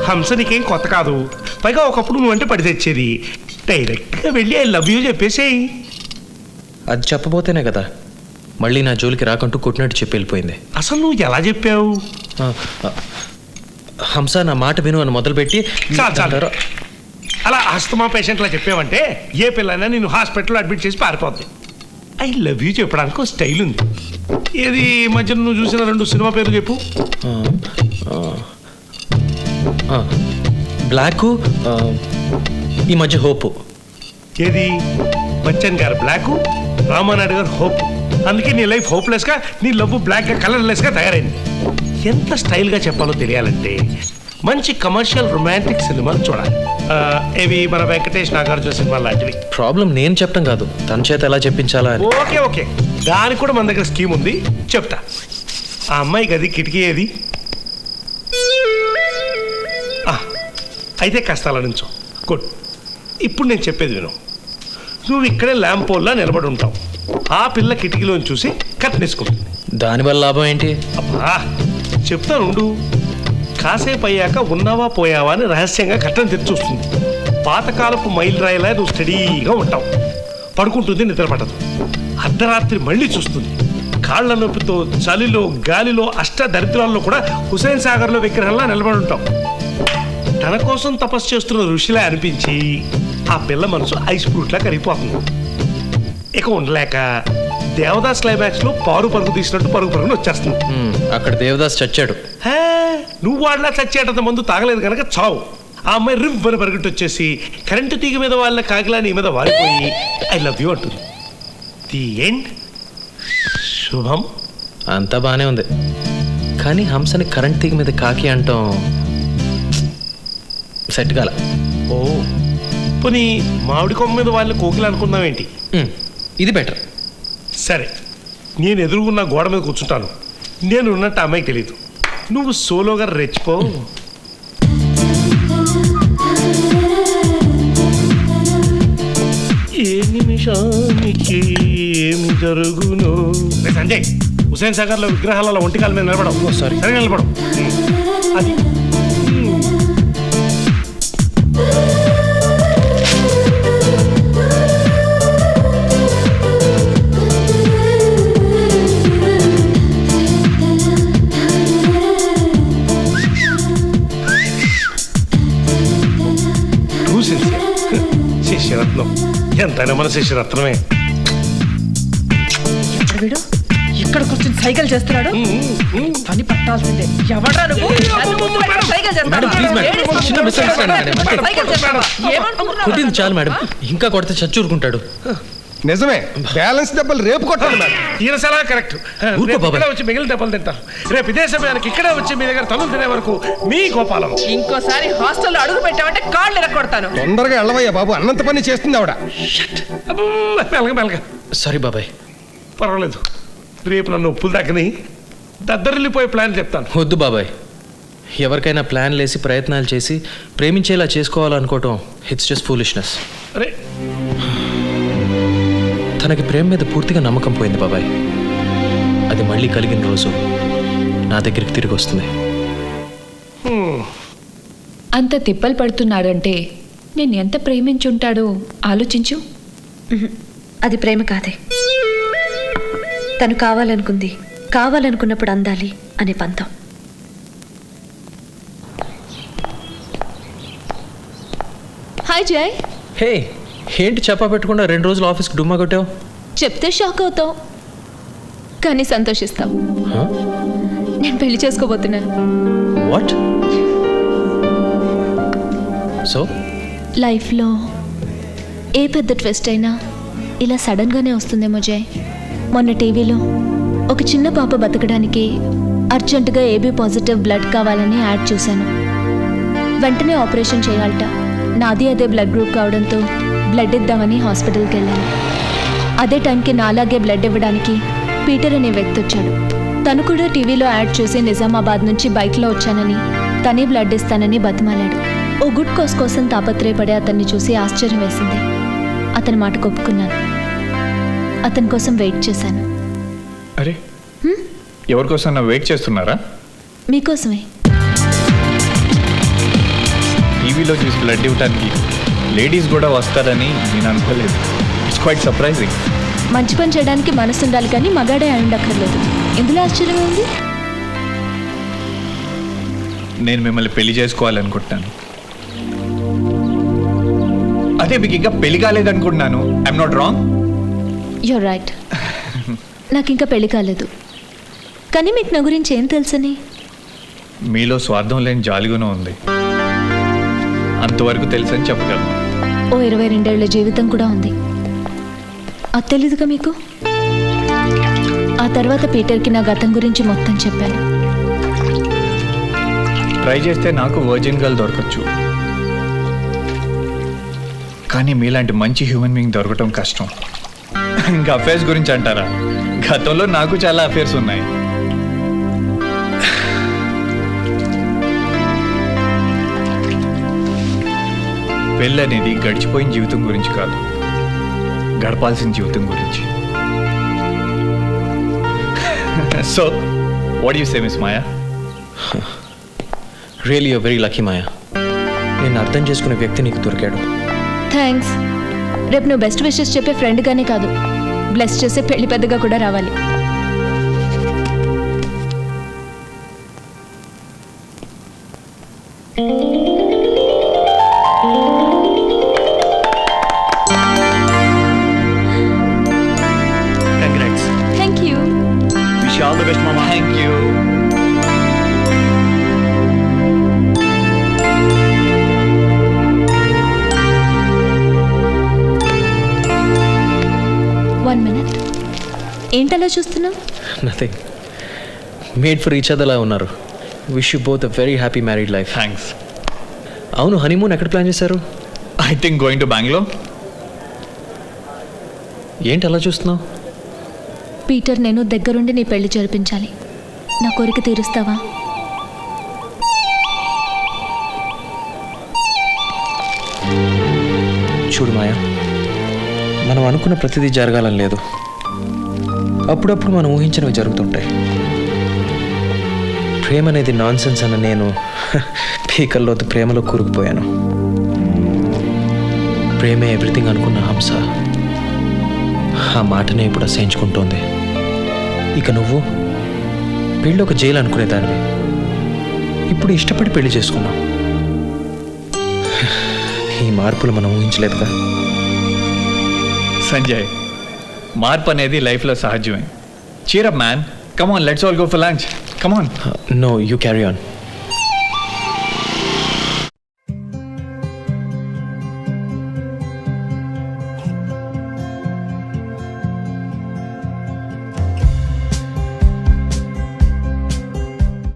హంస నీకేం కొత్త కాదు. పైగా ఒకప్పుడు నువ్వంటే పడి తెచ్చేది. డైరెక్ట్గా వెళ్ళి ఐ లవ్ యూ చెప్పేసేయి. అది చెప్పబోతేనే కదా మళ్ళీ నా జోలికి రాకంటూ కొట్టినట్టు చెప్పి వెళ్ళిపోయింది. అసలు నువ్వు ఎలా చెప్పావు? హంస నా మాట విను అని మొదలుపెట్టి చాలు అలా ఆస్తమా పేషెంట్లా చెప్పావంటే ఏ పిల్లైనా నేను హాస్పిటల్లో అడ్మిట్ చేసి పారిపోద్ది. ఐ లవ్ యూ చెప్పడానికి ఒక స్టైల్ ఉంది. ఏది మధ్య నువ్వు చూసిన 2 సినిమా పేర్లు చెప్పు. బ్లాక్, ఈ మధ్య హోప్. ఏది బచ్చన్ గారు బ్లాక్, రామానాయుడు గారు హోప్. అందుకే నీ లైఫ్ హోప్లెస్గా, నీ లవ్ బ్లాక్గా కలర్లెస్గా తయారైంది. ఎంత స్టైల్గా చెప్పాలో తెలియాలంటే మంచి కమర్షియల్ రొమాంటిక్ సినిమాలు చూడాలి. ఇవి మన వెంకటేష్ నాగార్జున సినిమా లాంటివి. ప్రాబ్లం నేను చెప్పడం కాదు, తన చేత ఎలా చెప్పించాలా. ఓకే దానికి కూడా మన దగ్గర స్కీమ్ ఉంది, చెప్తా. ఆ అమ్మాయికి అది కిటికీ ఏది? అయితే కాస్త అలా నుంచో. గుడ్. ఇప్పుడు నేను చెప్పేది విను. నువ్వు ఇక్కడే ల్యాంప్ పోల్లా నిలబడి ఉంటావు. ఆ పిల్ల కిటికీలోని చూసి కట్నేసుకుంటుంది. దానివల్ల లాభం ఏంటి? అబ్బా చెప్తాను ఉండు. కాసేపు అయ్యాక ఉన్నావా పోయావా అని రహస్యంగా కట్టను తెరిచి చూస్తుంది. పాతకాలపు మైల్ రాయిలా నువ్వు స్టడీగా ఉంటావు. పడుకుంటుంది, నిద్ర పట్టదు. అర్ధరాత్రి మళ్ళీ చూస్తుంది. కాళ్ల నొప్పితో చలిలో గాలిలో దరిద్రాల్లో కూడా హుసేన్ సాగర్లో విగ్రహంలా నిలబడి ఉంటావు. తన కోసం తపస్సు చేస్తున్న ఋషిలా అనిపించి ఆ పిల్ల మనసు ఐస్ ఫ్రూట్లా కరిగిపోతుంది. ఇక ఉండలేక దేవదాస్ క్లైమాక్స్ లో పరుగు తీసినట్టు పరుగుని వచ్చేస్తుంది. అక్కడ దేవదాస్ చచ్చాడు. నువ్వు వాడలా చచ్చేటంత మందు తాగలేదు కనుక చావు. ఆ అమ్మాయి రివ్వని పరిగెట్టి వచ్చేసి కరెంటు తీగ మీద వాళ్ళ కాకిలా నీ మీద వారిపోయి ఐ లవ్ యూ అంటుంది. The end. శుభం. అంతా బానే ఉంది, కానీ హంసని కరెంట్ తీగ మీద కాకి అంటాం సెట్ కాల. ఓ పోనీ మామిడి కొమ్మ మీద వాళ్ళు కోకిలు అనుకుందామేంటి? ఇది బెటర్. సరే, నేను ఎదురుగున్న గోడ మీద కూర్చుంటాను. నేను ఉన్నట్టు అమ్మాయికి తెలియదు. నువ్వు సోలోగా రెచ్చిపో. ఏ నిమిషానికి ఏమి జరుగును? సంజయ్, హుసేన్ సాగర్లో విగ్రహాల ఒంటికాల మీద నిలబడవు. సారీ, సరే నిలబడవు. అది శిష్యరత్నం. ఎంతైనా మన శిష్యరత్నమే. వీడు ఇక్కడ కూర్చొని సైకిల్ చేస్తున్నాడు. పని పట్టాల్సిందే. ఎవడ్రా నువ్వు? కొట్టింది చాలు మేడం, ఇంకా కొడితే చచ్చూరుకుంటాడు. నిజమే, బ్యాలెన్స్ దెబ్బలు రేపు కొట్టాలి మేడం. ఈయన సలహా కరెక్ట్. ఇక్కడే వచ్చి మిగిలిన దెబ్బలు తింటారు. రేపు ఇదే సమయానికి ఇక్కడే వచ్చి మీ దగ్గర తనులు తినే వరకు మీ గోపాలం. ఇంకోసారి హాస్టల్లో అడుగు పెట్టామంటే కాళ్ళు ఎరగొడతాను. తొందరగా వెళ్ళవయ్యా బాబు, అన్నంత పని చేస్తుంది ఆవిడ. మెల్లగా. సారీ బాబాయ్. పర్వాలేదు, రేపు నన్ను ఉప్పులు తగ్గని దద్దరిల్లిపోయే ప్లాన్ చెప్తాను. వద్దు బాబాయ్, ఎవరికైనా ప్లాన్ లేసి ప్రయత్నాలు చేసి ప్రేమించేలా చేసుకోవాలనుకోవటం ఇట్స్ జస్ట్ ఫూలిష్నెస్. అరే, తనకి ప్రేమ మీద పూర్తిగా నమ్మకం పోయింది బాబాయ్. అది మళ్ళీ కలిగిన రోజు నా దగ్గరికి తిరిగి వస్తుంది. అంత తిప్పలు పడుతున్నాడంటే నేను ఎంత ప్రేమించుంటాడో ఆలోచించు. అది ప్రేమ కాదే. తను కావాలనుకున్నప్పుడు అందాలి అనే పంతం. హాయ్ జయ్. హే, ఏంటి చెప్పా పెట్టకుండా 2 రోజులు ఆఫీస్కి డుమ్మా కొట్టావు? చెప్తే షాక్ అవుతావు, కానీ సంతోషిస్తావు. నేను పెళ్లి చేసుకోబోతున్నాను. వాట్? సో లైఫ్లో ఏ పెద్ద ట్విస్ట్ అయినా ఇలా సడన్గానే వస్తుందేమో జయ్. మొన్న టీవీలో ఒక చిన్న పాప బతకడానికి అర్జెంటుగా ఏబీ పాజిటివ్ బ్లడ్ కావాలని యాడ్ చూశాను. వెంటనే ఆపరేషన్ చేయాలట. నాది అదే బ్లడ్ గ్రూప్ కావడంతో బ్లడ్ ఇద్దామని హాస్పిటల్కి వెళ్ళాను. అదే టైంకి నాలాగే బ్లడ్ ఇవ్వడానికి పీటర్ అనే వ్యక్తి వచ్చాడు. తను కూడా టీవీలో యాడ్ చూసి నిజామాబాద్ నుంచి బైక్లో వచ్చానని, తనే బ్లడ్ ఇస్తానని బతిమాలాడు. ఓ గుడ్ కాజ్ కోసం తాపత్రయపడే అతన్ని చూసి ఆశ్చర్యం వేసింది. అతని మాట ఒప్పుకున్నాను. అతని కోసం వెయిట్ చేశాను. అరే, ఎవరి కోసం వెయిట్ చేస్తున్నారా? మీకోసమే. టీవీలో చూసి బ్లడ్ ఇవ్వటానికి లేడీస్ కూడా వస్తారని నేను అనుకోలేదు. It's quite surprising. మంచి పని చేయడానికి మనసు ఉండాలి కానీ మగాడే అయి ఉండక్కర్లేదు. ఇందులో ఆశ్చర్యం ఉంది. నేను మిమ్మల్ని పెళ్లి చేసుకోవాలనుకుంటున్నాను. అదే మీకు ఇంకా పెళ్లి కాలేదనుకుంటున్నాను. I'm not wrong. You're right. నాకు ఇంకా పెళ్లి కాలేదు. కానీ మీకు నా గురించి ఏం తెలుసని? మీలో స్వార్థం లేని జాలిగానే ఉంది. అంతవరకు తెలుసని చెప్పగలను. ఓ 22 ఏళ్ల జీవితం కూడా ఉంది. అది తెలీదుగా మీకు? ఆ తర్వాత పీటర్కి నా గతం గురించి మొత్తం చెప్పాను. ట్రై చేస్తే నాకు వర్జిన్ గర్ల్ దొరకచ్చు, కానీ మీలాంటి మంచి హ్యూమన్ బీయింగ్ దొరకటం కష్టం. ఇంకా అఫేర్స్ గురించి అంటారా? గతంలో నాకు చాలా అఫేర్స్ ఉన్నాయి. పెళ్ళి అనేది గడిచిపోయిన జీవితం గురించి కాదు, గడపాల్సిన జీవితం గురించి. So what you say miss Maya? Really you very lucky Maya. నేను అర్థం చేసుకునే వ్యక్తి నీకు దొరికాడు. థ్యాంక్స్. రేపు నువ్వు బెస్ట్ విషెస్ చెప్పే ఫ్రెండ్గానే కాదు, బ్లెస్ చేసే పెళ్లి పెద్దగా కూడా రావాలి. Congrats. Thank you. Wish all the best మామా. Thank you. One minute. ఏంటలా చూస్తున్నావు? నథింగ్. మేడ్ ఫర్ ఈచ్ అదర్లా ఉన్నారు. Wish you both a very happy married life. Thanks. అవును, హనీమూన్ ఎక్కడ ప్లాన్ చేశారు? I think going to Bengaluru. ఏంటి అలా చూస్తున్నావు? పీటర్, నేను దగ్గరుండి నీ పెళ్లి జరిపించాలి. నా కోరిక తీరుస్తావా? చూడు మాయా, మనం అనుకున్న ప్రతిదీ జరగాలని లేదు. అప్పుడప్పుడు మనం ఊహించినవి జరుగుతుంటాయి. ప్రేమ అనేది నాన్ సెన్స్ అన్న నేను పీకల్లోతు ప్రేమలో కూరుకుపోయాను. ప్రేమే ఎవ్రీథింగ్ అనుకున్న హంస ఆ మాటనే ఇప్పుడు అసహించుకుంటోంది. ఇక నువ్వు పెళ్ళి ఒక జైలు అనుకునేదానివి, ఇప్పుడు ఇష్టపడి పెళ్లి చేసుకున్నావు. ఈ మార్పులు మనం ఊహించలేదుగా. సంజయ్, మార్పు అనేది లైఫ్లో సహజమే. Cheer up man. Come on, let's all go for lunch. Come on. No, you carry on.